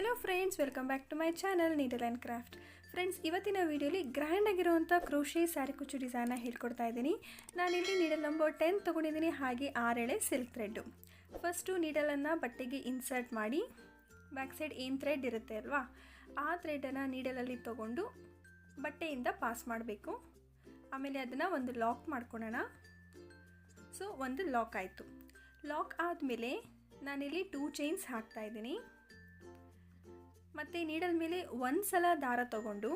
Hello friends, welcome back to my channel needle and craft. Friends, ಇವತ್ತಿನ ವೀಡಿಯೋಲಿ grand ಆಗಿರುವಂಥ crochet sari ಕುಚ್ಚು ಡಿಸೈನ್ನ ಹೇಳ್ಕೊಡ್ತಾ ಇದ್ದೀನಿ. ನಾನಿಲ್ಲಿ ನೀಡಲ್ ನಂಬರ್ 10 ತೊಗೊಂಡಿದ್ದೀನಿ, ಹಾಗೆ 6 ಎಳೆ ಸಿಲ್ಕ್ ಥ್ರೆಡ್ಡು. ಫಸ್ಟು ನೀಡಲನ್ನು ಬಟ್ಟೆಗೆ ಇನ್ಸರ್ಟ್ ಮಾಡಿ ಬ್ಯಾಕ್ ಸೈಡ್ ಏನು ಥ್ರೆಡ್ ಇರುತ್ತೆ ಅಲ್ವಾ, ಆ ಥ್ರೆಡನ್ನು ನೀಡಲಲ್ಲಿ ತೊಗೊಂಡು ಬಟ್ಟೆಯಿಂದ ಪಾಸ್ ಮಾಡಬೇಕು. ಆಮೇಲೆ ಅದನ್ನು ಒಂದು ಲಾಕ್ ಮಾಡ್ಕೊಳ್ಳೋಣ. ಸೊ ಒಂದು ಲಾಕ್ ಆಯಿತು. ಲಾಕ್ ಆದಮೇಲೆ ನಾನಿಲ್ಲಿ 2 ಚೈನ್ಸ್ ಹಾಕ್ತಾಯಿದ್ದೀನಿ. ಮತ್ತು ನೀಡಲ್ ಮೇಲೆ ಒಂದು ಸಲ ದಾರ ತಗೊಂಡು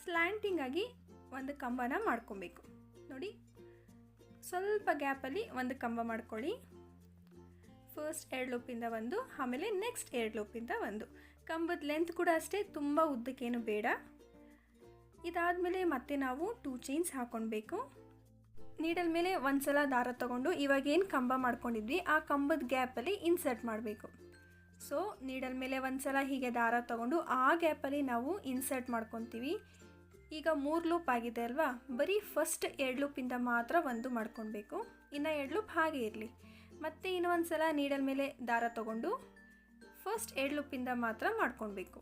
ಸ್ಲ್ಯಾಂಟಿಂಗಾಗಿ ಒಂದು ಕಂಬನ ಮಾಡ್ಕೊಬೇಕು. ನೋಡಿ, ಸ್ವಲ್ಪ ಗ್ಯಾಪಲ್ಲಿ ಒಂದು ಕಂಬ ಮಾಡ್ಕೊಳ್ಳಿ. ಫಸ್ಟ್ 2 ಲೂಪಿಂದ ಒಂದು, ಆಮೇಲೆ ನೆಕ್ಸ್ಟ್ 2 ಲೂಪಿಂದ ಒಂದು. ಕಂಬದ ಲೆಂತ್ ಕೂಡ ಅಷ್ಟೇ, ತುಂಬ ಉದ್ದಕ್ಕೇನು ಬೇಡ. ಇದಾದಮೇಲೆ ಮತ್ತೆ ನಾವು 2 ಚೈನ್ಸ್ ಹಾಕ್ಕೊಳ್ಬೇಕು. ನೀಡಲ್ ಮೇಲೆ ಒಂದು ಸಲ ದಾರ ತಗೊಂಡು ಇವಾಗೇನು ಕಂಬ ಮಾಡ್ಕೊಂಡಿದ್ವಿ ಆ ಕಂಬದ ಗ್ಯಾಪಲ್ಲಿ ಇನ್ಸರ್ಟ್ ಮಾಡಬೇಕು. ಸೊ ನೀಡಲ್ ಮೇಲೆ ಒಂದು ಸಲ ಹೀಗೆ ದಾರ ತಗೊಂಡು ಆ ಗ್ಯಾಪಲ್ಲಿ ನಾವು ಇನ್ಸರ್ಟ್ ಮಾಡ್ಕೊತೀವಿ. ಈಗ 3 ಲೂಪ್ ಆಗಿದೆ ಅಲ್ವಾ, ಬರೀ ಫಸ್ಟ್ 2 ಲೂಪಿಂದ ಮಾತ್ರ ಒಂದು ಮಾಡ್ಕೊಳ್ಬೇಕು. ಇನ್ನು 2 ಲೂಪ್ ಹಾಗೆ ಇರಲಿ. ಮತ್ತು ಇನ್ನೊಂದು ಸಲ ನೀಡಲ್ ಮೇಲೆ ದಾರ ತಗೊಂಡು ಫಸ್ಟ್ 2 ಲೂಪಿಂದ ಮಾತ್ರ ಮಾಡ್ಕೊಳ್ಬೇಕು.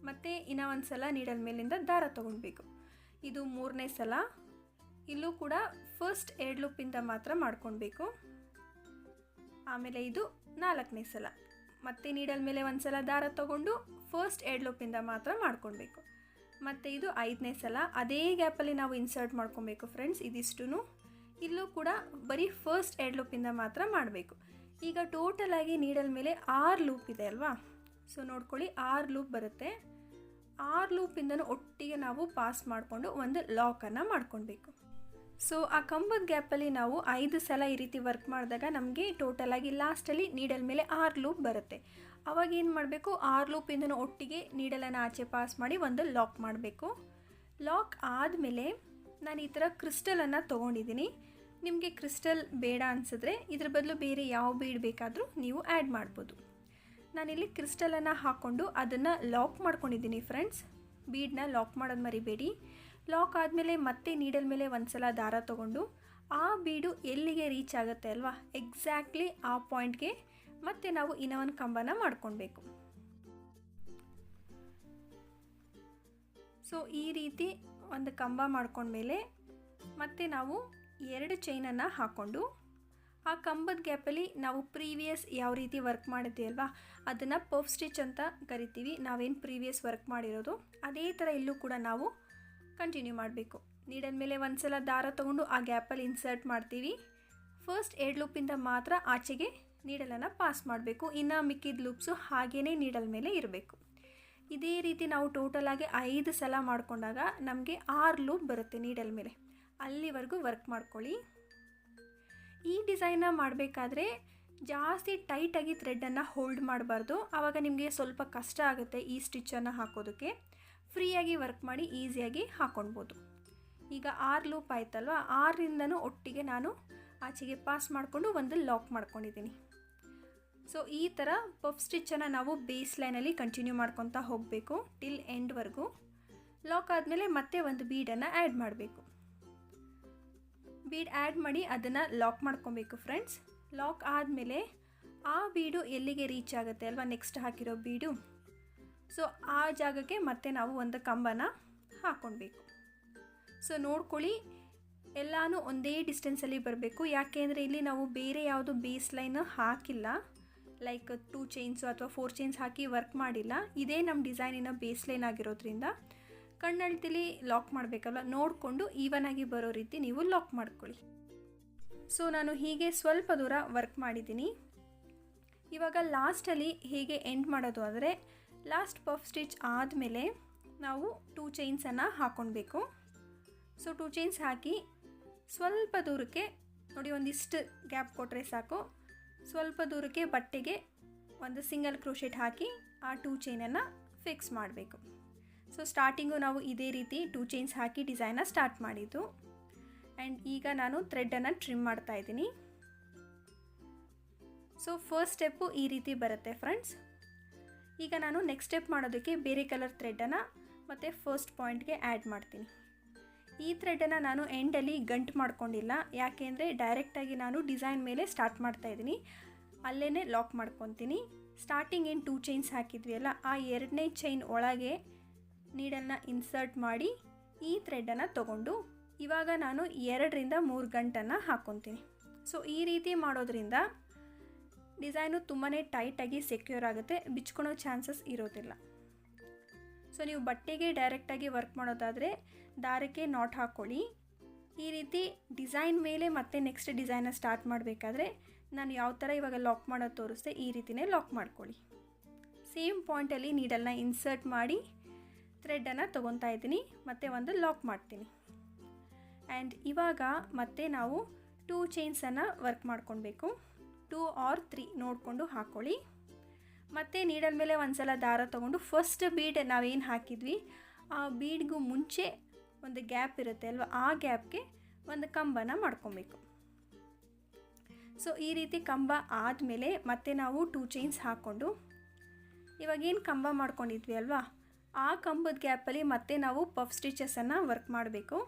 ಮತ್ತು ಇನ್ನೂ ಒಂದು ಸಲ ನೀಡಲ್ ಮೇಲಿಂದ ದಾರ ತೊಗೊಳ್ಬೇಕು. ಇದು 3ನೇ ಸಲ. ಇಲ್ಲೂ ಕೂಡ ಫಸ್ಟ್ 2 ಲೂಪಿಂದ ಮಾತ್ರ ಮಾಡ್ಕೊಳ್ಬೇಕು. ಆಮೇಲೆ ಇದು 4ನೇ ಸಲ. ಮತ್ತು ನೀಡಲ್ ಮೇಲೆ ಒಂದು ಸಲ ದಾರ ತೊಗೊಂಡು ಫಸ್ಟ್ 2 ಲೂಪಿಂದ ಮಾತ್ರ ಮಾಡ್ಕೊಳ್ಬೇಕು. ಮತ್ತು ಇದು 5ನೇ ಸಲ. ಅದೇ ಗ್ಯಾಪಲ್ಲಿ ನಾವು ಇನ್ಸರ್ಟ್ ಮಾಡ್ಕೊಬೇಕು ಫ್ರೆಂಡ್ಸ್. ಇದಿಷ್ಟು ಇಲ್ಲೂ ಕೂಡ ಬರೀ ಫಸ್ಟ್ 2 ಲೂಪಿಂದ ಮಾತ್ರ ಮಾಡಬೇಕು. ಈಗ ಟೋಟಲಾಗಿ ನೀಡಲ್ ಮೇಲೆ 6 ಲೂಪ್ ಇದೆ ಅಲ್ವಾ. ಸೊ ನೋಡ್ಕೊಳ್ಳಿ, 6 ಲೂಪ್ ಬರುತ್ತೆ. 6 ಲೂಪಿಂದನೂ ಒಟ್ಟಿಗೆ ನಾವು ಪಾಸ್ ಮಾಡಿಕೊಂಡು ಒಂದು ಲಾಕನ್ನು ಮಾಡ್ಕೊಳ್ಬೇಕು. ಸೊ ಆ ಕಂಬದ ಗ್ಯಾಪಲ್ಲಿ ನಾವು 5 ಸಲ ಈ ರೀತಿ ವರ್ಕ್ ಮಾಡಿದಾಗ ನಮಗೆ ಟೋಟಲಾಗಿ ಲಾಸ್ಟಲ್ಲಿ ನೀಡಲ್ ಮೇಲೆ 6 ಲೂಪ್ ಬರುತ್ತೆ. ಅವಾಗ ಏನು ಮಾಡಬೇಕು, 6 ಲೂಪಿಂದನೂ ಒಟ್ಟಿಗೆ ನೀಡಲನ್ನು ಆಚೆ ಪಾಸ್ ಮಾಡಿ ಒಂದು ಲಾಕ್ ಮಾಡಬೇಕು. ಲಾಕ್ ಆದಮೇಲೆ ನಾನು ಈ ಥರ ಕ್ರಿಸ್ಟಲನ್ನು ತೊಗೊಂಡಿದ್ದೀನಿ. ನಿಮಗೆ ಕ್ರಿಸ್ಟಲ್ ಬೇಡ ಅನಿಸಿದ್ರೆ ಇದ್ರ ಬದಲು ಬೇರೆ ಯಾವ ಬೀಡ್ ಬೇಕಾದರೂ ನೀವು ಆ್ಯಡ್ ಮಾಡ್ಬೋದು. ನಾನಿಲ್ಲಿ ಕ್ರಿಸ್ಟಲನ್ನು ಹಾಕ್ಕೊಂಡು ಅದನ್ನು ಲಾಕ್ ಮಾಡ್ಕೊಂಡಿದ್ದೀನಿ ಫ್ರೆಂಡ್ಸ್. ಬೀಡನ್ನ ಲಾಕ್ ಮಾಡೋದು ಮರಿಬೇಡಿ. ಲಾಕ್ ಆದಮೇಲೆ ಮತ್ತೆ ನೀಡಲ್ ಮೇಲೆ ಒಂದು ಸಲ ದಾರ ತೊಗೊಂಡು ಆ ಬೀಡು ಎಲ್ಲಿಗೆ ರೀಚ್ ಆಗುತ್ತೆ ಅಲ್ವಾ, ಎಕ್ಸಾಕ್ಟ್ಲಿ ಆ ಪಾಯಿಂಟ್ಗೆ ಮತ್ತೆ ನಾವು ಇನ್ನೂ ಒಂದು ಕಂಬನ ಮಾಡ್ಕೊಳ್ಬೇಕು. ಸೊ ಈ ರೀತಿ ಒಂದು ಕಂಬ ಮಾಡ್ಕೊಂಡ್ಮೇಲೆ ಮತ್ತೆ ನಾವು 2 ಚೈನನ್ನು ಹಾಕ್ಕೊಂಡು ಆ ಕಂಬದ ಗ್ಯಾಪಲ್ಲಿ ನಾವು ಪ್ರೀವಿಯಸ್ ಯಾವ ರೀತಿ ವರ್ಕ್ ಮಾಡಿದ್ವಿ ಅಲ್ವಾ, ಅದನ್ನು ಪಫ್ ಸ್ಟಿಚ್ ಅಂತ ಕರಿತೀವಿ. ನಾವೇನು ಪ್ರೀವಿಯಸ್ ವರ್ಕ್ ಮಾಡಿರೋದು ಅದೇ ಥರ ಇಲ್ಲೂ ಕೂಡ ನಾವು ಕಂಟಿನ್ಯೂ ಮಾಡಬೇಕು. ನೀಡಲ್ ಮೇಲೆ ಒಂದು ಸಲ ದಾರ ತೊಗೊಂಡು ಆ ಗ್ಯಾಪಲ್ಲಿ ಇನ್ಸರ್ಟ್ ಮಾಡ್ತೀವಿ. ಫಸ್ಟ್ 2 ಲೂಪಿಂದ ಮಾತ್ರ ಆಚೆಗೆ ನೀಡಲನ್ನು ಪಾಸ್ ಮಾಡಬೇಕು. ಇನ್ನು ಮಿಕ್ಕಿದ ಲೂಪ್ಸು ಹಾಗೇ ನೀಡಲ್ ಮೇಲೆ ಇರಬೇಕು. ಇದೇ ರೀತಿ ನಾವು ಟೋಟಲಾಗಿ 5 ಸಲ ಮಾಡಿಕೊಂಡಾಗ ನಮಗೆ 6 ಲೂಪ್ ಬರುತ್ತೆ ನೀಡಲ್ ಮೇಲೆ. ಅಲ್ಲಿವರೆಗೂ ವರ್ಕ್ ಮಾಡ್ಕೊಳ್ಳಿ. ಈ ಡಿಸೈನ್ನ ಮಾಡಬೇಕಾದ್ರೆ ಜಾಸ್ತಿ ಟೈಟಾಗಿ ಥ್ರೆಡನ್ನು ಹೋಲ್ಡ್ ಮಾಡಬಾರ್ದು. ಆವಾಗ ನಿಮಗೆ ಸ್ವಲ್ಪ ಕಷ್ಟ ಆಗುತ್ತೆ ಈ ಸ್ಟಿಚ್ಚನ್ನು ಹಾಕೋದಕ್ಕೆ. ಫ್ರೀಯಾಗಿ ವರ್ಕ್ ಮಾಡಿ ಈಸಿಯಾಗಿ ಹಾಕ್ಕೊಳ್ಬೋದು. ಈಗ 6 ಲೂಪ್ ಆಯ್ತಲ್ವ, 6ರಿಂದನೂ ಒಟ್ಟಿಗೆ ನಾನು ಆಚೆಗೆ ಪಾಸ್ ಮಾಡಿಕೊಂಡು ಒಂದು ಲಾಕ್ ಮಾಡ್ಕೊಂಡಿದ್ದೀನಿ. ಸೊ ಈ ಥರ ಪಫ್ ಸ್ಟಿಚ್ಚನ್ನು ನಾವು ಬೇಸ್ ಲೈನಲ್ಲಿ ಕಂಟಿನ್ಯೂ ಮಾಡ್ಕೊತಾ ಹೋಗಬೇಕು ಟಿಲ್ ಎಂಡ್ವರೆಗೂ. ಲಾಕ್ ಆದಮೇಲೆ ಮತ್ತೆ ಒಂದು ಬೀಡನ್ನು ಆ್ಯಡ್ ಮಾಡಬೇಕು. ಬೀಡ್ ಆ್ಯಡ್ ಮಾಡಿ ಅದನ್ನು ಲಾಕ್ ಮಾಡ್ಕೊಬೇಕು ಫ್ರೆಂಡ್ಸ್. ಲಾಕ್ ಆದಮೇಲೆ ಆ ಬೀಡು ಎಲ್ಲಿಗೆ ರೀಚ್ ಆಗುತ್ತೆ ಅಲ್ವಾ, ನೆಕ್ಸ್ಟ್ ಹಾಕಿರೋ ಬೀಡು, ಸೊ ಆ ಜಾಗಕ್ಕೆ ಮತ್ತೆ ನಾವು ಒಂದು ಕಂಬನ ಹಾಕ್ಕೊಳ್ಬೇಕು. ಸೊ ನೋಡ್ಕೊಳ್ಳಿ, ಎಲ್ಲನೂ ಒಂದೇ ಡಿಸ್ಟೆನ್ಸಲ್ಲಿ ಬರಬೇಕು. ಯಾಕೆ ಅಂದರೆ ಇಲ್ಲಿ ನಾವು ಬೇರೆ ಯಾವುದು ಬೇಸ್ ಲೈನ್ ಹಾಕಿಲ್ಲ, ಲೈಕ್ 2 ಚೈನ್ಸು ಅಥವಾ 4 ಚೈನ್ಸ್ ಹಾಕಿ ವರ್ಕ್ ಮಾಡಿಲ್ಲ. ಇದೇ ನಮ್ಮ ಡಿಸೈನಿನ ಬೇಸ್ ಲೈನ್ ಆಗಿರೋದ್ರಿಂದ ಕಣ್ಣಳ್ತಿಲಿ ಲಾಕ್ ಮಾಡಬೇಕಲ್ಲ, ನೋಡಿಕೊಂಡು ಈವನಾಗಿ ಬರೋ ರೀತಿ ನೀವು ಲಾಕ್ ಮಾಡ್ಕೊಳ್ಳಿ. ಸೊ ನಾನು ಹೀಗೆ ಸ್ವಲ್ಪ ದೂರ ವರ್ಕ್ ಮಾಡಿದ್ದೀನಿ. ಇವಾಗ ಲಾಸ್ಟಲ್ಲಿ ಹೇಗೆ ಎಂಡ್ ಮಾಡೋದು ಅಂದರೆ, ಲಾಸ್ಟ್ ಪಫ್ ಸ್ಟಿಚ್ ಆದಮೇಲೆ ನಾವು 2 ಚೈನ್ಸನ್ನು ಹಾಕ್ಕೊಳ್ಬೇಕು. ಸೊ 2 ಚೈನ್ಸ್ ಹಾಕಿ ಸ್ವಲ್ಪ ದೂರಕ್ಕೆ ನೋಡಿ, ಒಂದಿಷ್ಟು ಗ್ಯಾಪ್ ಕೊಟ್ಟರೆ ಸಾಕು. ಸ್ವಲ್ಪ ದೂರಕ್ಕೆ ಬಟ್ಟೆಗೆ ಒಂದು ಸಿಂಗಲ್ ಕ್ರೋಶೆಟ್ ಹಾಕಿ ಆ 2 ಚೈನನ್ನು ಫಿಕ್ಸ್ ಮಾಡಬೇಕು. ಸೊ ಸ್ಟಾರ್ಟಿಂಗು ನಾವು ಇದೇ ರೀತಿ 2 ಚೈನ್ಸ್ ಹಾಕಿ ಡಿಸೈನ ಸ್ಟಾರ್ಟ್ ಮಾಡಿದ್ದು. ಆ್ಯಂಡ್ ಈಗ ನಾನು ಥ್ರೆಡನ್ನು ಟ್ರಿಮ್ ಮಾಡ್ತಾಯಿದ್ದೀನಿ. ಸೊ ಫಸ್ಟ್ ಸ್ಟೆಪ್ಪು ಈ ರೀತಿ ಬರುತ್ತೆ ಫ್ರೆಂಡ್ಸ್. ಈಗ ನಾನು ನೆಕ್ಸ್ಟ್ ಸ್ಟೆಪ್ ಮಾಡೋದಕ್ಕೆ ಬೇರೆ ಕಲರ್ ಥ್ರೆಡನ್ನು ಮತ್ತು ಫಸ್ಟ್ ಪಾಯಿಂಟ್ಗೆ ಆ್ಯಡ್ ಮಾಡ್ತೀನಿ. ಈ ಥ್ರೆಡನ್ನು ನಾನು ಎಂಡಲ್ಲಿ ಗಂಟು ಮಾಡ್ಕೊಂಡಿಲ್ಲ, ಯಾಕೆಂದರೆ ಡೈರೆಕ್ಟಾಗಿ ನಾನು ಡಿಸೈನ್ ಮೇಲೆ ಸ್ಟಾರ್ಟ್ ಮಾಡ್ತಾಯಿದ್ದೀನಿ. ಅಲ್ಲೇ ಲಾಕ್ ಮಾಡ್ಕೊತೀನಿ. ಸ್ಟಾರ್ಟಿಂಗ್ ಏನು 2 ಚೈನ್ಸ್ ಹಾಕಿದ್ವಿ ಅಲ್ಲ, ಆ 2ನೇ ಚೈನ್ ಒಳಗೆ ನೀಡನ್ನು ಇನ್ಸರ್ಟ್ ಮಾಡಿ ಈ ಥ್ರೆಡನ್ನು ತೊಗೊಂಡು ಇವಾಗ ನಾನು 2ರಿಂದ 3 ಗಂಟನ್ನು ಹಾಕ್ಕೊತೀನಿ. ಸೊ ಈ ರೀತಿ ಮಾಡೋದ್ರಿಂದ ಡಿಸೈನು ತುಂಬಾ ಟೈಟಾಗಿ ಸೆಕ್ಯೂರ್ ಆಗುತ್ತೆ, ಬಿಚ್ಕೊಳೋ ಚಾನ್ಸಸ್ ಇರೋದಿಲ್ಲ. ಸೊ ನೀವು ಬಟ್ಟೆಗೆ ಡೈರೆಕ್ಟಾಗಿ ವರ್ಕ್ ಮಾಡೋದಾದರೆ ದಾರಕ್ಕೆ ನಾಟ್ ಹಾಕ್ಕೊಳ್ಳಿ. ಈ ರೀತಿ ಡಿಸೈನ್ ಮೇಲೆ ಮತ್ತೆ ನೆಕ್ಸ್ಟ್ ಡಿಸೈನ ಸ್ಟಾರ್ಟ್ ಮಾಡಬೇಕಾದ್ರೆ ನಾನು ಯಾವ ಥರ ಇವಾಗ ಲಾಕ್ ಮಾಡೋದು ತೋರಿಸ್ದೆ, ಈ ರೀತಿಯೇ ಲಾಕ್ ಮಾಡ್ಕೊಳ್ಳಿ. ಸೇಮ್ ಪಾಯಿಂಟಲ್ಲಿ ನೀಡಲ್ನ ಇನ್ಸರ್ಟ್ ಮಾಡಿ ಥ್ರೆಡನ್ನು ತೊಗೊತಾ ಇದ್ದೀನಿ, ಮತ್ತು ಒಂದು ಲಾಕ್ ಮಾಡ್ತೀನಿ. ಆ್ಯಂಡ್ ಇವಾಗ ಮತ್ತೆ ನಾವು 2 ಚೈನ್ಸನ್ನು ವರ್ಕ್ ಮಾಡ್ಕೊಳ್ಬೇಕು. 2 or 3 ನೋಡಿಕೊಂಡು ಹಾಕ್ಕೊಳ್ಳಿ. ಮತ್ತು ನೀಡಲ್ ಮೇಲೆ ಒಂದು ಸಲ ದಾರ ತೊಗೊಂಡು ಫಸ್ಟ್ ಬೀಡ್ ನಾವೇನು ಹಾಕಿದ್ವಿ ಆ ಬೀಡ್ಗೂ ಮುಂಚೆ ಒಂದು ಗ್ಯಾಪ್ ಇರುತ್ತೆ ಅಲ್ವ, ಆ ಗ್ಯಾಪ್ಗೆ ಒಂದು ಕಂಬನ ಮಾಡ್ಕೊಬೇಕು. ಸೊ ಈ ರೀತಿ ಕಂಬ ಆದಮೇಲೆ ಮತ್ತೆ ನಾವು 2 ಚೈನ್ಸ್ ಹಾಕ್ಕೊಂಡು ಇವಾಗೇನು ಕಂಬ ಮಾಡ್ಕೊಂಡಿದ್ವಿ ಅಲ್ವಾ, ಆ ಕಂಬದ ಗ್ಯಾಪಲ್ಲಿ ಮತ್ತೆ ನಾವು ಪಫ್ ಸ್ಟಿಚಸನ್ನು ವರ್ಕ್ ಮಾಡಬೇಕು.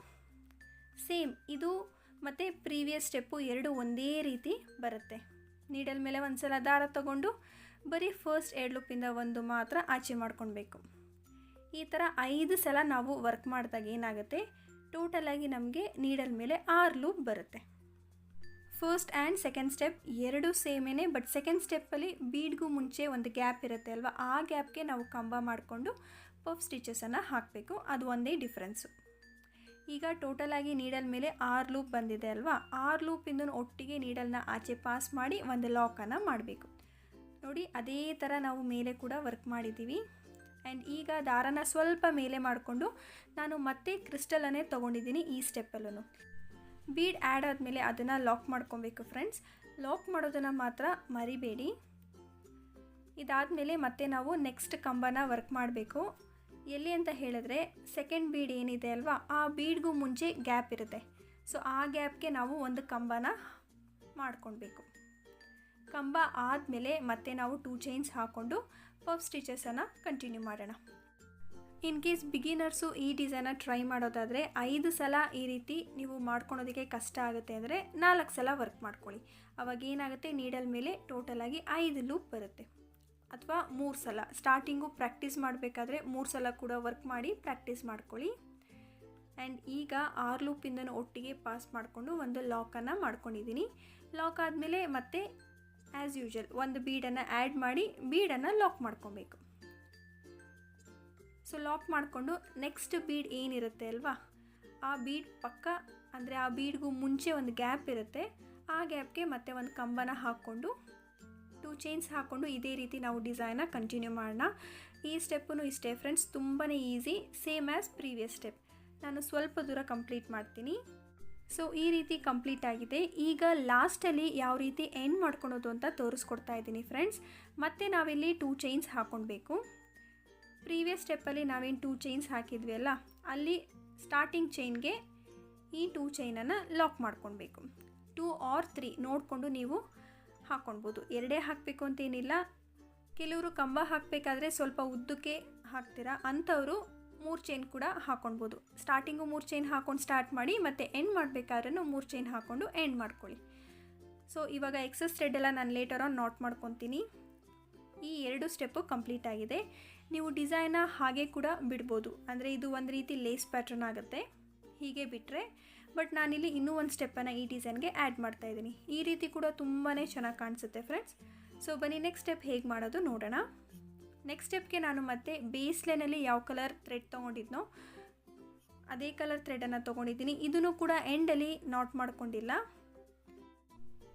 ಸೇಮ್ ಇದು ಮತ್ತು ಪ್ರೀವಿಯಸ್ ಸ್ಟೆಪ್ಪು 2 ಒಂದೇ ರೀತಿ ಬರುತ್ತೆ. ನೀಡಲ್ ಮೇಲೆ ಒಂದು ಸಲ ದಾರ ತೊಗೊಂಡು ಬರೀ ಫಸ್ಟ್ 2 ಲೂಪಿಂದ ಒಂದು ಮಾತ್ರ ಆಚೆ ಮಾಡ್ಕೊಳ್ಬೇಕು. ಈ ಥರ 5 ಸಲ ನಾವು ವರ್ಕ್ ಮಾಡಿದಾಗ ಏನಾಗುತ್ತೆ, ಟೋಟಲಾಗಿ ನಮಗೆ ನೀಡಲ್ ಮೇಲೆ 6 ಲೂಪ್ ಬರುತ್ತೆ. ಫಸ್ಟ್ ಆ್ಯಂಡ್ ಸೆಕೆಂಡ್ ಸ್ಟೆಪ್ 2 ಸೇಮೇನೆ, ಬಟ್ ಸೆಕೆಂಡ್ ಸ್ಟೆಪ್ಪಲ್ಲಿ ಬೀಡ್ಗೂ ಮುಂಚೆ ಒಂದು ಗ್ಯಾಪ್ ಇರುತ್ತೆ ಅಲ್ವ, ಆ ಗ್ಯಾಪ್ಗೆ ನಾವು ಕಂಬ ಮಾಡಿಕೊಂಡು ಪಫ್ ಸ್ಟಿಚಸನ್ನು ಹಾಕಬೇಕು. ಅದು ಒಂದೇ ಡಿಫ್ರೆನ್ಸು. ಈಗ ಟೋಟಲಾಗಿ ನೀಡಲ್ ಮೇಲೆ 6 ಲೂಪ್ ಬಂದಿದೆ ಅಲ್ವಾ, 6 ಲೂಪಿಂದ ಒಟ್ಟಿಗೆ ನೀಡಲ್ನ ಆಚೆ ಪಾಸ್ ಮಾಡಿ ಒಂದು ಲಾಕನ್ನು ಮಾಡಬೇಕು. ನೋಡಿ ಅದೇ ಥರ ನಾವು ಮೇಲೆ ಕೂಡ ವರ್ಕ್ ಮಾಡಿದ್ದೀವಿ. ಆ್ಯಂಡ್ ಈಗ ದಾರನ ಸ್ವಲ್ಪ ಮೇಲೆ ಮಾಡಿಕೊಂಡು ನಾನು ಮತ್ತೆ ಕ್ರಿಸ್ಟಲನ್ನೇ ತೊಗೊಂಡಿದ್ದೀನಿ ಈ ಸ್ಟೆಪ್ಪಲ್ಲೂ. ಬೀಡ್ ಆ್ಯಡ್ ಆದಮೇಲೆ ಅದನ್ನು ಲಾಕ್ ಮಾಡ್ಕೊಬೇಕು ಫ್ರೆಂಡ್ಸ್. ಲಾಕ್ ಮಾಡೋದನ್ನು ಮಾತ್ರ ಮರಿಬೇಡಿ. ಇದಾದಮೇಲೆ ಮತ್ತೆ ನಾವು ನೆಕ್ಸ್ಟ್ ಕಂಬನ ವರ್ಕ್ ಮಾಡಬೇಕು. ಎಲ್ಲಿ ಅಂತ ಹೇಳಿದ್ರೆ ಸೆಕೆಂಡ್ ಬೀಡ್ ಏನಿದೆ ಅಲ್ವಾ, ಆ ಬೀಡ್ಗೂ ಮುಂಚೆ ಗ್ಯಾಪ್ ಇರುತ್ತೆ. ಸೊ ಆ ಗ್ಯಾಪ್ಗೆ ನಾವು ಒಂದು ಕಂಬನ ಮಾಡ್ಕೊಳ್ಬೇಕು. ಕಂಬ ಆದಮೇಲೆ ಮತ್ತೆ ನಾವು 2 ಚೈನ್ಸ್ ಹಾಕ್ಕೊಂಡು ಪಫ್ ಸ್ಟಿಚಸನ್ನು ಕಂಟಿನ್ಯೂ ಮಾಡೋಣ. ಇನ್ ಕೇಸ್ ಬಿಗಿನರ್ಸು ಈ ಡಿಸೈನ ಟ್ರೈ ಮಾಡೋದಾದರೆ 5 ಸಲ ಈ ರೀತಿ ನೀವು ಮಾಡ್ಕೊಳೋದಕ್ಕೆ ಕಷ್ಟ ಆಗುತ್ತೆ ಅಂದರೆ 4 ಸಲ ವರ್ಕ್ ಮಾಡ್ಕೊಳ್ಳಿ. ಅವಾಗ ಏನಾಗುತ್ತೆ, ನೀಡಲ್ ಮೇಲೆ ಟೋಟಲಾಗಿ 5 ಲೂಪ್ ಬರುತ್ತೆ. ಅಥವಾ 3 ಸಲ ಸ್ಟಾರ್ಟಿಂಗು ಪ್ರಾಕ್ಟೀಸ್ ಮಾಡಬೇಕಾದ್ರೆ 3 ಸಲ ಕೂಡ ವರ್ಕ್ ಮಾಡಿ ಪ್ರಾಕ್ಟೀಸ್ ಮಾಡ್ಕೊಳ್ಳಿ. ಆ್ಯಂಡ್ ಈಗ 6 ಲೂಪಿಂದನೂ ಒಟ್ಟಿಗೆ ಪಾಸ್ ಮಾಡಿಕೊಂಡು ಒಂದು ಲಾಕನ್ನು ಮಾಡ್ಕೊಂಡಿದ್ದೀನಿ. ಲಾಕ್ ಆದಮೇಲೆ ಮತ್ತೆ ಆ್ಯಸ್ ಯೂಶುವಲ್ ಒಂದು ಬೀಡನ್ನು ಆ್ಯಡ್ ಮಾಡಿ ಬೀಡನ್ನು ಲಾಕ್ ಮಾಡ್ಕೊಬೇಕು. ಸೊ ಲಾಕ್ ಮಾಡಿಕೊಂಡು ನೆಕ್ಸ್ಟ್ ಬೀಡ್ ಏನಿರುತ್ತೆ ಅಲ್ವಾ, ಆ ಬೀಡ್ ಪಕ್ಕ ಅಂದರೆ ಆ ಬೀಡ್ಗೂ ಮುಂಚೆ ಒಂದು ಗ್ಯಾಪ್ ಇರುತ್ತೆ, ಆ ಗ್ಯಾಪ್ಗೆ ಮತ್ತೆ ಒಂದು ಕಂಬನ ಹಾಕ್ಕೊಂಡು 2 ಚೈನ್ಸ್ ಹಾಕ್ಕೊಂಡು ಇದೇ ರೀತಿ ನಾವು ಡಿಸೈನ ಕಂಟಿನ್ಯೂ ಮಾಡೋಣ. ಈ ಸ್ಟೆಪ್ಪು ಇಷ್ಟೇ ಫ್ರೆಂಡ್ಸ್, ತುಂಬಾ easy, same as previous step. ನಾನು ಸ್ವಲ್ಪ ದೂರ ಕಂಪ್ಲೀಟ್ ಮಾಡ್ತೀನಿ. ಸೊ ಈ ರೀತಿ ಕಂಪ್ಲೀಟ್ ಆಗಿದೆ. ಈಗ ಲಾಸ್ಟಲ್ಲಿ ಯಾವ ರೀತಿ ಎಂಡ್ ಮಾಡ್ಕೊಳೋದು ಅಂತ ತೋರಿಸ್ಕೊಡ್ತಾ ಇದ್ದೀನಿ ಫ್ರೆಂಡ್ಸ್. ಮತ್ತೆ ನಾವಿಲ್ಲಿ 2 ಚೈನ್ಸ್ ಹಾಕ್ಕೊಳ್ಬೇಕು. ಪ್ರೀವಿಯಸ್ ಸ್ಟೆಪ್ಪಲ್ಲಿ ನಾವೇನು 2 ಚೈನ್ಸ್ ಹಾಕಿದ್ವಿ ಅಲ್ಲ, ಅಲ್ಲಿ ಸ್ಟಾರ್ಟಿಂಗ್ ಚೈನ್ಗೆ ಈ 2 ಚೈನನ್ನು ಲಾಕ್ ಮಾಡ್ಕೊಳ್ಬೇಕು. 2 or 3 ನೋಡಿಕೊಂಡು ನೀವು ಹಾಕ್ಕೊಳ್ಬೋದು. 2 ಹಾಕಬೇಕು ಅಂತೇನಿಲ್ಲ. ಕೆಲವರು ಕಂಬ ಹಾಕಬೇಕಾದ್ರೆ ಸ್ವಲ್ಪ ಉದ್ದಕ್ಕೆ ಹಾಕ್ತೀರಾ, ಅಂಥವರು 3 ಚೈನ್ ಕೂಡ ಹಾಕ್ಕೊಳ್ಬೋದು. ಸ್ಟಾರ್ಟಿಂಗು 3 ಚೈನ್ ಹಾಕ್ಕೊಂಡು ಸ್ಟಾರ್ಟ್ ಮಾಡಿ, ಮತ್ತು ಎಂಡ್ ಮಾಡಬೇಕಾದ್ರೂ 3 ಚೈನ್ ಹಾಕ್ಕೊಂಡು ಎಂಡ್ ಮಾಡ್ಕೊಳ್ಳಿ. ಸೊ ಇವಾಗ ಎಕ್ಸಸ್ ಥ್ರೆಡ್ ಎಲ್ಲ ನಾನು ಲೇಟರ್ ಆನ್ ನಾಟ್ ಮಾಡ್ಕೊತೀನಿ. ಈ 2 ಸ್ಟೆಪ್ಪು ಕಂಪ್ಲೀಟ್ ಆಗಿದೆ. ನೀವು ಡಿಸೈನ ಹಾಗೆ ಕೂಡ ಬಿಡ್ಬೋದು, ಅಂದರೆ ಇದು ಒಂದು ರೀತಿ ಲೇಸ್ ಪ್ಯಾಟ್ರನ್ ಆಗುತ್ತೆ ಹೀಗೆ ಬಿಟ್ಟರೆ. ಬಟ್ ನಾನಿಲ್ಲಿ ಇನ್ನೂ ಒಂದು ಸ್ಟೆಪ್ಪನ್ನು ಈ ಡಿಸೈನ್ಗೆ ಆ್ಯಡ್ ಮಾಡ್ತಾಯಿದ್ದೀನಿ. ಈ ರೀತಿ ಕೂಡ ತುಂಬಾ ಚೆನ್ನಾಗಿ ಕಾಣಿಸುತ್ತೆ ಫ್ರೆಂಡ್ಸ್. ಸೊ ಬನ್ನಿ ನೆಕ್ಸ್ಟ್ ಸ್ಟೆಪ್ ಹೇಗೆ ಮಾಡೋದು ನೋಡೋಣ. ನೆಕ್ಸ್ಟ್ ಸ್ಟೆಪ್ಗೆ ನಾನು ಮತ್ತೆ ಬೇಸ್ ಲೈನಲ್ಲಿ ಯಾವ ಕಲರ್ ಥ್ರೆಡ್ ತೊಗೊಂಡಿದ್ನೋ ಅದೇ ಕಲರ್ ಥ್ರೆಡನ್ನು ತೊಗೊಂಡಿದ್ದೀನಿ. ಇದನ್ನು ಕೂಡ ಎಂಡಲ್ಲಿ ನಾಟ್ ಮಾಡ್ಕೊಂಡಿಲ್ಲ.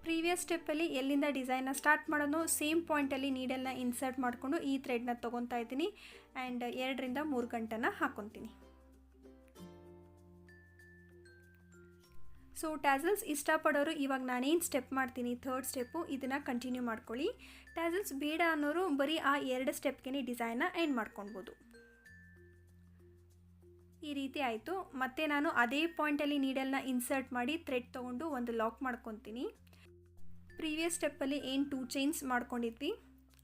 ಪ್ರೀವಿಯಸ್ ಸ್ಟೆಪ್ಪಲ್ಲಿ ಎಲ್ಲಿಂದ ಡಿಸೈನ್ನ ಸ್ಟಾರ್ಟ್ ಮಾಡೋದು ಸೇಮ್ ಪಾಯಿಂಟಲ್ಲಿ ನೀಡಲ್ನ ಇನ್ಸರ್ಟ್ ಮಾಡಿಕೊಂಡು ಈ ಥ್ರೆಡ್ನ ತೊಗೊತಾ ಇದ್ದೀನಿ. ಆ್ಯಂಡ್ 2ರಿಂದ 3 ಗಂಟನ್ನು ಹಾಕ್ಕೊತೀನಿ. ಸೊ ಟ್ಯಾಸಲ್ಸ್ ಇಷ್ಟಪಡೋರು ಇವಾಗ ನಾನೇನು ಸ್ಟೆಪ್ ಮಾಡ್ತೀನಿ, 3rd ಸ್ಟೆಪ್ಪು, ಇದನ್ನು ಕಂಟಿನ್ಯೂ ಮಾಡ್ಕೊಳ್ಳಿ. ಟ್ಯಾಸಲ್ಸ್ ಬೇಡ ಅನ್ನೋರು ಬರೀ ಆ 2 ಸ್ಟೆಪ್ಗೆ ಡಿಸೈನ್ನ ಎಂಡ್ ಮಾಡ್ಕೊಳ್ಬೋದು. ಈ ರೀತಿ ಆಯಿತು. ಮತ್ತು ನಾನು ಅದೇ ಪಾಯಿಂಟಲ್ಲಿ ನೀಡಲ್ನ ಇನ್ಸರ್ಟ್ ಮಾಡಿ ಥ್ರೆಡ್ ತೊಗೊಂಡು ಒಂದು ಲಾಕ್ ಮಾಡ್ಕೊತೀನಿ. ಪ್ರೀವಿಯಸ್ ಸ್ಟೆಪ್ಪಲ್ಲಿ ಏನು 2 ಚೈನ್ಸ್ ಮಾಡ್ಕೊಂಡಿದ್ವಿ,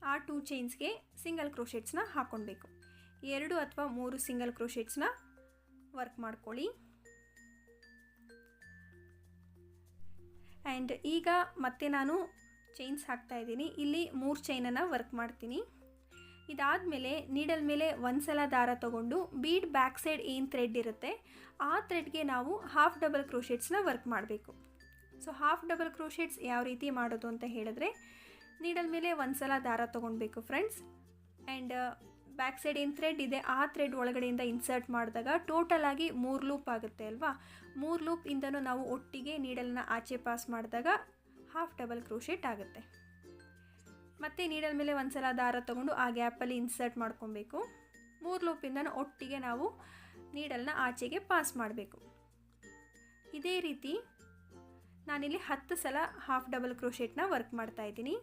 ಆ 2 ಚೈನ್ಸ್ಗೆ ಸಿಂಗಲ್ ಕ್ರೋಶೆಟ್ಸ್ನ ಹಾಕ್ಕೊಳ್ಬೇಕು. 2 ಅಥವಾ 3 ಸಿಂಗಲ್ ಕ್ರೋಶೆಟ್ಸ್ನ ವರ್ಕ್ ಮಾಡ್ಕೊಳ್ಳಿ. ಆ್ಯಂಡ್ ಈಗ ಮತ್ತೆ ನಾನು ಚೈನ್ಸ್ ಹಾಕ್ತಾಯಿದ್ದೀನಿ. ಇಲ್ಲಿ 3 ಚೈನನ್ನು ವರ್ಕ್ ಮಾಡ್ತೀನಿ. ಇದಾದಮೇಲೆ ನೀಡಲ್ ಮೇಲೆ ಒಂದು ಸಲ ದಾರ ತೊಗೊಂಡು ಬೀಡ್ ಬ್ಯಾಕ್ ಸೈಡ್ ಏನು ಥ್ರೆಡ್ ಇರುತ್ತೆ ಆ ಥ್ರೆಡ್ಗೆ ನಾವು ಹಾಫ್ ಡಬಲ್ ಕ್ರೋಶೆಟ್ಸ್ನ ವರ್ಕ್ ಮಾಡಬೇಕು. ಸೊ ಹಾಫ್ ಡಬಲ್ ಕ್ರೋಶೆಟ್ಸ್ ಯಾವ ರೀತಿ ಮಾಡೋದು ಅಂತ ಹೇಳಿದ್ರೆ, ನೀಡಲ್ ಮೇಲೆ ಒಂದು ಸಲ ದಾರ ತೊಗೊಳ್ಬೇಕು ಫ್ರೆಂಡ್ಸ್. ಆ್ಯಂಡ್ ಬ್ಯಾಕ್ ಸೈಡ್ ಏನು ಥ್ರೆಡ್ ಇದೆ ಆ ಥ್ರೆಡ್ ಒಳಗಡೆಯಿಂದ ಇನ್ಸರ್ಟ್ ಮಾಡಿದಾಗ ಟೋಟಲ್ ಆಗಿ 3 ಲೂಪ್ ಆಗುತ್ತೆ ಅಲ್ವಾ. 3 ಲೂಪಿಂದನೂ ನಾವು ಒಟ್ಟಿಗೆ ನೀಡಲ್ನ ಆಚೆ ಪಾಸ್ ಮಾಡಿದಾಗ ಹಾಫ್ ಡಬಲ್ ಕ್ರೋಶೆಟ್ ಆಗುತ್ತೆ. ಮತ್ತು ನೀಡಲ್ ಮೇಲೆ ಒಂದು ಸಲ ದಾರ ತೊಗೊಂಡು ಆ ಗ್ಯಾಪಲ್ಲಿ ಇನ್ಸರ್ಟ್ ಮಾಡ್ಕೊಬೇಕು. 3 ಲೂಪಿಂದನೂ ಒಟ್ಟಿಗೆ ನಾವು ನೀಡಲ್ನ ಆಚೆಗೆ ಪಾಸ್ ಮಾಡಬೇಕು. ಇದೇ ರೀತಿ ನಾನಿಲ್ಲಿ 10 ಸಲ ಹಾಫ್ ಡಬಲ್ ಕ್ರೋಶೆಟ್ನ ವರ್ಕ್ ಮಾಡ್ತಾಯಿದ್ದೀನಿ.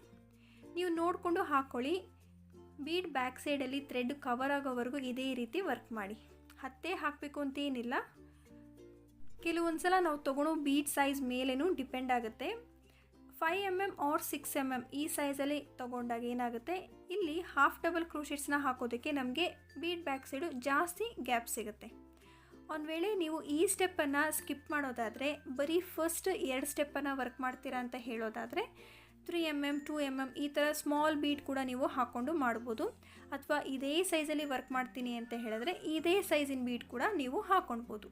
ನೀವು ನೋಡಿಕೊಂಡು ಹಾಕ್ಕೊಳ್ಳಿ. ಬೀಡ್ ಬ್ಯಾಕ್ ಸೈಡಲ್ಲಿ ಥ್ರೆಡ್ ಕವರ್ ಆಗೋವರೆಗೂ ಇದೇ ರೀತಿ ವರ್ಕ್ ಮಾಡಿ. 10 ಹಾಕಬೇಕು ಅಂತೇನಿಲ್ಲ. ಕೆಲವೊಂದು ಸಲ ನಾವು ತೊಗೊಳ್ಳೋ ಬೀಡ್ ಸೈಜ್ ಮೇಲೇನೂ ಡಿಪೆಂಡ್ ಆಗುತ್ತೆ. 5 mm ಆರ್ 6 mm ಈ ಸೈಜಲ್ಲಿ ತೊಗೊಂಡಾಗ ಏನಾಗುತ್ತೆ, ಇಲ್ಲಿ ಹಾಫ್ ಡಬಲ್ ಕ್ರೋಶೆಟ್ಸ್ನ ಹಾಕೋದಕ್ಕೆ ನಮಗೆ ಬೀಡ್ ಬ್ಯಾಕ್ ಸೈಡು ಜಾಸ್ತಿ ಗ್ಯಾಪ್ ಸಿಗುತ್ತೆ. ಒಂದು ವೇಳೆ ನೀವು ಈ ಸ್ಟೆಪ್ಪನ್ನು ಸ್ಕಿಪ್ ಮಾಡೋದಾದರೆ, ಬರೀ ಫಸ್ಟ್ 2 ಸ್ಟೆಪ್ಪನ್ನು ವರ್ಕ್ ಮಾಡ್ತೀರಾ ಅಂತ ಹೇಳೋದಾದರೆ 3 mm 2 mm ಈ ಥರ ಸ್ಮಾಲ್ ಬೀಡ್ ಕೂಡ ನೀವು ಹಾಕ್ಕೊಂಡು ಮಾಡ್ಬೋದು. ಅಥವಾ ಇದೇ ಸೈಜಲ್ಲಿ ವರ್ಕ್ ಮಾಡ್ತೀನಿ ಅಂತ ಹೇಳಿದ್ರೆ ಇದೇ ಸೈಜಿನ ಬೀಡ್ ಕೂಡ ನೀವು ಹಾಕ್ಕೊಳ್ಬೋದು.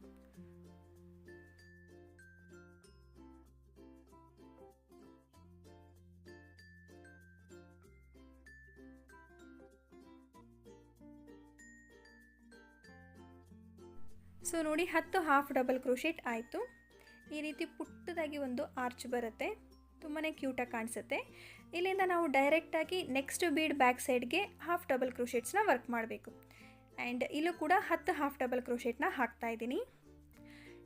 ಸೊ ನೋಡಿ 10 ಹಾಫ್ ಡಬಲ್ ಕ್ರೋಶೆಟ್ ಆಯಿತು. ಈ ರೀತಿ ಪುಟ್ಟದಾಗಿ ಒಂದು ಆರ್ಚ್ ಬರುತ್ತೆ, ತುಂಬಾ ಕ್ಯೂಟಾಗಿ ಕಾಣಿಸುತ್ತೆ. ಇಲ್ಲಿಂದ ನಾವು ಡೈರೆಕ್ಟಾಗಿ ನೆಕ್ಸ್ಟ್ ಬೀಡ್ ಬ್ಯಾಕ್ ಸೈಡ್ಗೆ ಹಾಫ್ ಡಬಲ್ ಕ್ರೋಶೆಟ್ಸ್ನ ವರ್ಕ್ ಮಾಡಬೇಕು. ಆ್ಯಂಡ್ ಇಲ್ಲೂ ಕೂಡ 10 ಹಾಫ್ ಡಬಲ್ ಕ್ರೋಶೆಟ್ನ ಹಾಕ್ತಾಯಿದ್ದೀನಿ.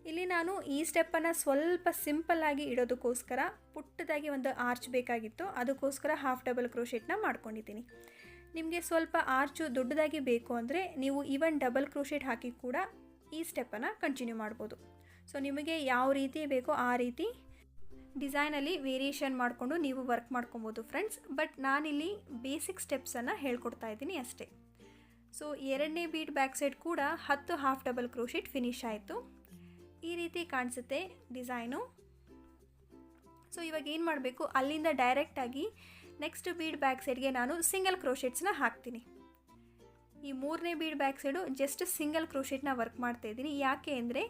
ಇಲ್ಲಿ ನಾನು ಈ ಸ್ಟೆಪ್ಪನ್ನು ಸ್ವಲ್ಪ ಸಿಂಪಲ್ಲಾಗಿ ಇಡೋದಕ್ಕೋಸ್ಕರ ಪುಟ್ಟದಾಗಿ ಒಂದು ಆರ್ಚ್ ಬೇಕಾಗಿತ್ತು, ಅದಕ್ಕೋಸ್ಕರ ಹಾಫ್ ಡಬಲ್ ಕ್ರೋಶೆಟ್ನ ಮಾಡ್ಕೊಂಡಿದ್ದೀನಿ. ನಿಮಗೆ ಸ್ವಲ್ಪ ಆರ್ಚು ದೊಡ್ಡದಾಗಿ ಬೇಕು ಅಂದರೆ ನೀವು ಈವನ್ ಡಬಲ್ ಕ್ರೋಶೆಟ್ ಹಾಕಿ ಕೂಡ ಈ ಸ್ಟೆಪ್ಪನ್ನು ಕಂಟಿನ್ಯೂ ಮಾಡ್ಬೋದು. ಸೊ ನಿಮಗೆ ಯಾವ ರೀತಿ ಬೇಕೋ ಆ ರೀತಿ ಡಿಸೈನಲ್ಲಿ ವೇರಿಯೇಷನ್ ಮಾಡಿಕೊಂಡು ನೀವು ವರ್ಕ್ ಮಾಡ್ಕೊಬೋದು ಫ್ರೆಂಡ್ಸ್. ಬಟ್ ನಾನಿಲ್ಲಿ ಬೇಸಿಕ್ ಸ್ಟೆಪ್ಸನ್ನು ಹೇಳ್ಕೊಡ್ತಾ ಇದ್ದೀನಿ ಅಷ್ಟೇ. ಸೊ 2ನೇ ಬೀಡ್ ಬ್ಯಾಕ್ ಸೈಡ್ ಕೂಡ 10 ಹಾಫ್ ಡಬಲ್ ಕ್ರೋಶೆಟ್ ಫಿನಿಶ್ ಆಯಿತು. ಈ ರೀತಿ ಕಾಣಿಸುತ್ತೆ ಡಿಸೈನು. ಸೊ ಇವಾಗ ಏನು ಮಾಡಬೇಕು, ಅಲ್ಲಿಂದ ಡೈರೆಕ್ಟಾಗಿ ನೆಕ್ಸ್ಟ್ ಬೀಡ್ ಬ್ಯಾಕ್ ಸೈಡ್ಗೆ ನಾನು ಸಿಂಗಲ್ ಕ್ರೋಶೆಟ್ಸ್ನ ಹಾಕ್ತೀನಿ. ಈ 3ನೇ bead back side just single ಕ್ರೋಶೆಟ್ನ ವರ್ಕ್ ಮಾಡ್ತಾಯಿದ್ದೀನಿ. ಯಾಕೆ ಅಂದರೆ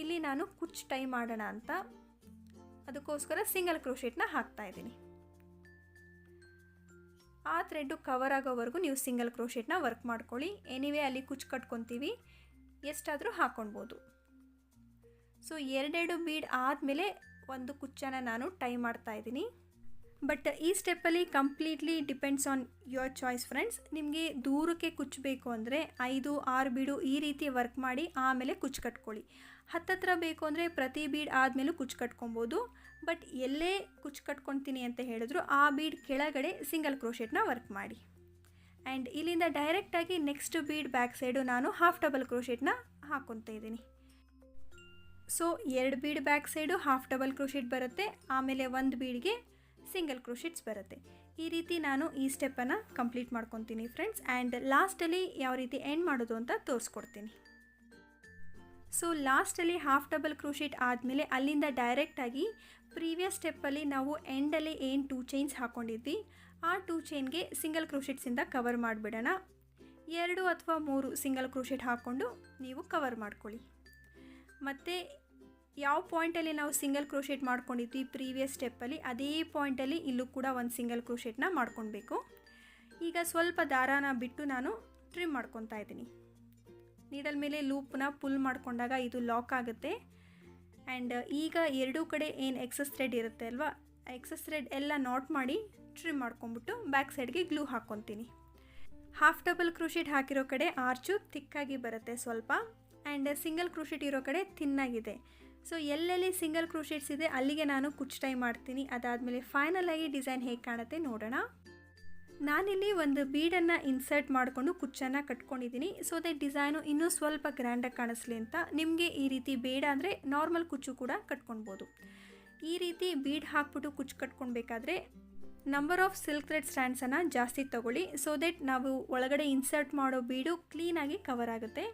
ಇಲ್ಲಿ ನಾನು ಕುಚ್ ಟೈ ಮಾಡೋಣ ಅಂತ, ಅದಕ್ಕೋಸ್ಕರ ಸಿಂಗಲ್ ಕ್ರೋಶೆಟ್ನ ಹಾಕ್ತಾಯಿದ್ದೀನಿ. ಆ ಥ್ರೆಡ್ಡು ಕವರ್ ಆಗೋವರೆಗೂ ನೀವು ಸಿಂಗಲ್ ಕ್ರೋಶೆಟ್ನ ವರ್ಕ್ ಮಾಡ್ಕೊಳ್ಳಿ. ಎನಿವೇ ಅಲ್ಲಿ ಕುಚ್ ಕಟ್ಕೊತೀವಿ, ಎಷ್ಟಾದರೂ ಹಾಕ್ಕೊಳ್ಬೋದು. ಸೊ 2 ಬೀಡ್ ಆದಮೇಲೆ ಒಂದು ಕುಚ್ಚನ್ನು ನಾನು ಟೈ ಮಾಡ್ತಾಯಿದ್ದೀನಿ. ಬಟ್ ಈ ಸ್ಟೆಪ್ಪಲ್ಲಿ completely depends on your choice friends. ನಿಮಗೆ ದೂರಕ್ಕೆ ಕುಚ್ಚಬೇಕು ಅಂದರೆ 5-6 ಬೀಡು ಈ ರೀತಿ ವರ್ಕ್ ಮಾಡಿ ಆಮೇಲೆ ಕುಚ್ಚು ಕಟ್ಕೊಳ್ಳಿ. ಹತ್ತತ್ರ ಬೇಕು ಅಂದರೆ ಪ್ರತಿ ಬೀಡ್ ಆದಮೇಲೂ ಕುಚ್ಚು ಕಟ್ಕೊಬೋದು. ಬಟ್ ಎಲ್ಲೇ ಕುಚ್ಚು ಕಟ್ಕೊತೀನಿ ಅಂತ ಹೇಳಿದ್ರು ಆ ಬೀಡ್ ಕೆಳಗಡೆ ಸಿಂಗಲ್ ಕ್ರೋಶೆಟ್ನ ವರ್ಕ್ ಮಾಡಿ. ಆ್ಯಂಡ್ ಇಲ್ಲಿಂದ ಡೈರೆಕ್ಟಾಗಿ ನೆಕ್ಸ್ಟ್ ಬೀಡ್ ಬ್ಯಾಕ್ ಸೈಡು ನಾನು ಹಾಫ್ ಡಬಲ್ ಕ್ರೋಶೆಟ್ನ ಹಾಕ್ಕೊತಾ ಇದ್ದೀನಿ. So 2 bead back side half double crochet ಬರುತ್ತೆ, ಆಮೇಲೆ 1 ಬೀಡ್ಗೆ ಸಿಂಗಲ್ ಕ್ರೋಶೆಟ್ಸ್ ಬರುತ್ತೆ. ಈ ರೀತಿ ನಾನು ಈ ಸ್ಟೆಪ್ಪನ್ನು ಕಂಪ್ಲೀಟ್ ಮಾಡ್ಕೊತೀನಿ ಫ್ರೆಂಡ್ಸ್. ಆ್ಯಂಡ್ ಲಾಸ್ಟಲ್ಲಿ ಯಾವ ರೀತಿ ಎಂಡ್ ಮಾಡೋದು ಅಂತ ತೋರಿಸ್ಕೊಡ್ತೀನಿ. ಸೊ ಲಾಸ್ಟಲ್ಲಿ ಹಾಫ್ ಡಬಲ್ ಕ್ರೋಶೆಟ್ ಆದಮೇಲೆ ಅಲ್ಲಿಂದ ಡೈರೆಕ್ಟಾಗಿ ಪ್ರೀವಿಯಸ್ ಸ್ಟೆಪ್ಪಲ್ಲಿ ನಾವು ಎಂಡಲ್ಲಿ ಏನು 2 ಚೈನ್ಸ್ ಹಾಕ್ಕೊಂಡಿದ್ವಿ ಆ 2 ಚೈನ್ಗೆ ಸಿಂಗಲ್ ಕ್ರೋಶೆಟ್ಸಿಂದ ಕವರ್ ಮಾಡಿಬಿಡೋಣ. 2 ಅಥವಾ 3 ಸಿಂಗಲ್ ಕ್ರೋಶೆಟ್ ಹಾಕ್ಕೊಂಡು ನೀವು ಕವರ್ ಮಾಡ್ಕೊಳ್ಳಿ. ಮತ್ತು ಯಾವ ಪಾಯಿಂಟಲ್ಲಿ ನಾವು ಸಿಂಗಲ್ ಕ್ರೋಶೆಟ್ ಮಾಡ್ಕೊಂಡಿದ್ವಿ ಪ್ರೀವಿಯಸ್ ಸ್ಟೆಪ್ಪಲ್ಲಿ ಅದೇ ಪಾಯಿಂಟಲ್ಲಿ ಇಲ್ಲೂ ಕೂಡ ಒಂದು ಸಿಂಗಲ್ ಕ್ರೋಶೆಟ್ನ ಮಾಡ್ಕೊಳ್ಬೇಕು. ಈಗ ಸ್ವಲ್ಪ ದಾರಾನ ಬಿಟ್ಟು ನಾನು ಟ್ರಿಮ್ ಮಾಡ್ಕೊತಾ ಇದ್ದೀನಿ. ನೀಡಲ್ ಮೇಲೆ ಲೂಪ್ನ ಪುಲ್ ಮಾಡಿಕೊಂಡಾಗ ಇದು ಲಾಕ್ ಆಗುತ್ತೆ. ಆ್ಯಂಡ್ ಈಗ 2 ಕಡೆ ಏನು ಎಕ್ಸಸ್ ಥ್ರೆಡ್ ಇರುತ್ತೆ ಅಲ್ವಾ, ಎಕ್ಸಸ್ ಥ್ರೆಡ್ ಎಲ್ಲ ನಾಟ್ ಮಾಡಿ ಟ್ರಿಮ್ ಮಾಡ್ಕೊಂಬಿಟ್ಟು ಬ್ಯಾಕ್ ಸೈಡ್ಗೆ ಗ್ಲೂ ಹಾಕ್ಕೊತೀನಿ. ಹಾಫ್ ಡಬಲ್ ಕ್ರೋಶೆಟ್ ಹಾಕಿರೋ ಕಡೆ ಆರ್ಚು ಥಿಕ್ಕಾಗಿ ಬರುತ್ತೆ ಸ್ವಲ್ಪ, ಆ್ಯಂಡ್ ಸಿಂಗಲ್ ಕ್ರೋಶೆಟ್ ಇರೋ ಕಡೆ ಥಿನ್ನಾಗಿದೆ. ಸೊ ಎಲ್ಲೆಲ್ಲಿ ಸಿಂಗಲ್ ಕ್ರೋಶೆಟ್ಸ್ ಇದೆ ಅಲ್ಲಿಗೆ ನಾನು ಕುಚ್ ಟೈ ಮಾಡ್ತೀನಿ. ಅದಾದಮೇಲೆ ಫೈನಲಾಗಿ ಡಿಸೈನ್ ಹೇಗೆ ಕಾಣುತ್ತೆ ನೋಡೋಣ. ನಾನಿಲ್ಲಿ ಒಂದು ಬೀಡನ್ನು ಇನ್ಸರ್ಟ್ ಮಾಡಿಕೊಂಡು ಕುಚ್ಚನ್ನು ಕಟ್ಕೊಂಡಿದ್ದೀನಿ. ಸೊ ದಟ್ ಡಿಸೈನು ಇನ್ನೂ ಸ್ವಲ್ಪ ಗ್ರ್ಯಾಂಡಾಗಿ ಕಾಣಿಸ್ಲಿ ಅಂತ. ನಿಮಗೆ ಈ ರೀತಿ ಬೇಡ ಅಂದರೆ ನಾರ್ಮಲ್ ಕುಚ್ಚು ಕೂಡ ಕಟ್ಕೊಳ್ಬೋದು. ಈ ರೀತಿ ಬೀಡ್ ಹಾಕ್ಬಿಟ್ಟು ಕುಚ್ಚು ಕಟ್ಕೊಳ್ಬೇಕಾದ್ರೆ ನಂಬರ್ ಆಫ್ ಸಿಲ್ಕ್ ಥ್ರೆಡ್ ಸ್ಟ್ಯಾಂಡ್ಸನ್ನು ಜಾಸ್ತಿ ತೊಗೊಳ್ಳಿ. ಸೊ ದಟ್ ನಾವು ಒಳಗಡೆ ಇನ್ಸರ್ಟ್ ಮಾಡೋ ಬೀಡು ಕ್ಲೀನಾಗಿ ಕವರ್ ಆಗುತ್ತೆ.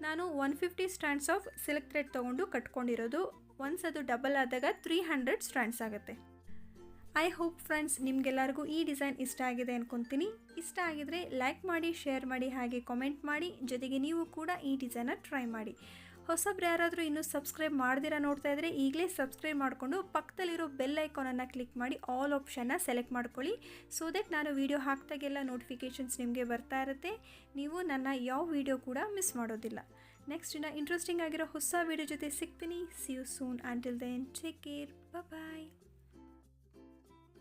ನಾನು 150 ಸ್ಟ್ಯಾಂಡ್ಸ್ ಆಫ್ ಸಿಲ್ಕ್ ಥ್ರೆಡ್ ತೊಗೊಂಡು ಕಟ್ಕೊಂಡಿರೋದು. ಒನ್ಸ್ ಅದು ಡಬಲ್ ಆದಾಗ 300 ಸ್ಟ್ಯಾಂಡ್ಸ್ ಆಗುತ್ತೆ. ಐ ಹೋಪ್ ಫ್ರೆಂಡ್ಸ್ ನಿಮಗೆಲ್ಲರಿಗೂ ಈ ಡಿಸೈನ್ ಇಷ್ಟ ಆಗಿದೆ ಅಂದ್ಕೊತೀನಿ. ಇಷ್ಟ ಆಗಿದರೆ ಲೈಕ್ ಮಾಡಿ, ಶೇರ್ ಮಾಡಿ, ಹಾಗೆ ಕಾಮೆಂಟ್ ಮಾಡಿ. ಜೊತೆಗೆ ನೀವು ಕೂಡ ಈ ಡಿಸೈನ ಟ್ರೈ ಮಾಡಿ. ಹೊಸಬ್ರು ಯಾರಾದರೂ ಇನ್ನೂ ಸಬ್ಸ್ಕ್ರೈಬ್ ಮಾಡ್ದಿರಾ ನೋಡ್ತಾ ಇದ್ದರೆ ಈಗಲೇ ಸಬ್ಸ್ಕ್ರೈಬ್ ಮಾಡಿಕೊಂಡು ಪಕ್ಕದಲ್ಲಿರೋ ಬೆಲ್ ಐಕಾನನ್ನು ಕ್ಲಿಕ್ ಮಾಡಿ ಆಲ್ ಆಪ್ಷನ್ನ ಸೆಲೆಕ್ಟ್ ಮಾಡ್ಕೊಳ್ಳಿ. ಸೊ ದಟ್ ನಾನು ವೀಡಿಯೋ ಹಾಕಿದಾಗೆಲ್ಲ ನೋಟಿಫಿಕೇಷನ್ಸ್ ನಿಮಗೆ ಬರ್ತಾ ಇರುತ್ತೆ. ನೀವು ನನ್ನ ಯಾವ ವೀಡಿಯೋ ಕೂಡ ಮಿಸ್ ಮಾಡೋದಿಲ್ಲ. ನೆಕ್ಸ್ಟ್ ಇಂಟ್ರೆಸ್ಟಿಂಗ್ ಆಗಿರೋ ಹೊಸ ವೀಡಿಯೋ ಜೊತೆ ಸಿಗ್ತೀನಿ. See you soon. Until then take care. Bye.